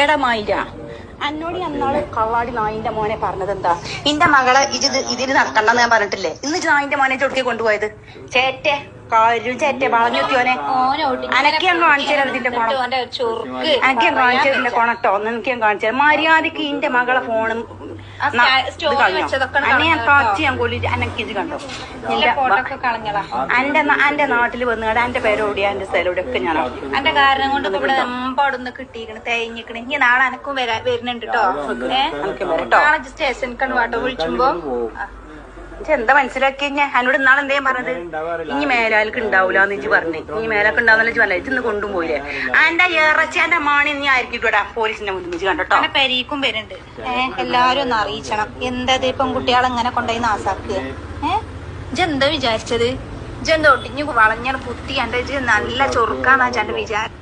എടമായിര അന്നോട് അന്നാള് കള്ളാടി നായിന്റെ മോനെ പറഞ്ഞത് എന്താ? ഇന്റെ മകളെ ഇതില് നടക്കണ്ടെന്ന് ഞാൻ പറഞ്ഞിട്ടില്ലേ? ഇന്ന് നായിന്റെ മോനെ ചൊടുക്കി കൊണ്ടുപോയത് ചേറ്റെ കാര്യം ചേറ്റെ വളഞ്ഞുത്തിയോനെ അനക്കിയാൻ കാണിച്ചാൽ ഇതിന്റെ കൊണം, അനക്കിയാൻ കാണിച്ചതിന്റെ കൊണട്ടോ ഒന്ന് എനിക്കാൻ കാണിച്ചാൽ മര്യാദക്ക് ഇന്റെ മകളെ ഫോണും അന്റെ നാട്ടില് വന്നുകൊണ്ട് എന്റെ പേരോടിയ എന്റെ സ്ഥലോടിയൊക്കെ ഞാൻ എന്റെ കാരണം കൊണ്ട് ഇവിടെ എമ്പാടൊന്ന് കിട്ടിയിരിക്കണ് തേഞ്ഞിക്കണ്. ഇനി നാളെ എനക്കും വരുന്നുണ്ട് കേട്ടോ. നാളെ സ്റ്റേഷനിൽ വാട്ടോ വിളിച്ചുമ്പോ എന്താ മനസ്സിലാക്കി എന്നോട് ഇന്നാളെ എന്തേ പറഞ്ഞത്? ഇനി മേലാൽക്ക് ഉണ്ടാവൂലെന്ന് ഇജ്ജ് പറഞ്ഞു. ഇനി മേലാക്ക് ഉണ്ടാവുന്ന പറഞ്ഞ ഇന്ന് കൊണ്ടുപോയില്ലേ? എന്റെ ഇറച്ചി എന്റെ മാണി നീ ആയിരിക്കും പോലീസിന്റെ മുന്നിൽ കണ്ടോ. പെരീക്കും വരുന്നുണ്ട്. എല്ലാരും ഒന്ന് അറിയിച്ചണം. എന്താ പെൺകുട്ടികളെ ഇങ്ങനെ കൊണ്ടുപോയി നാസാക്കുക? ഇജ്ജെന്താ വിചാരിച്ചത്? ഇജ്ജെന്താ ഒട്ടിഞ്ഞു വളഞ്ഞ കുത്തി എന്റെ നല്ല ചൊറുക്കാന്നാ എന്റെ വിചാരം.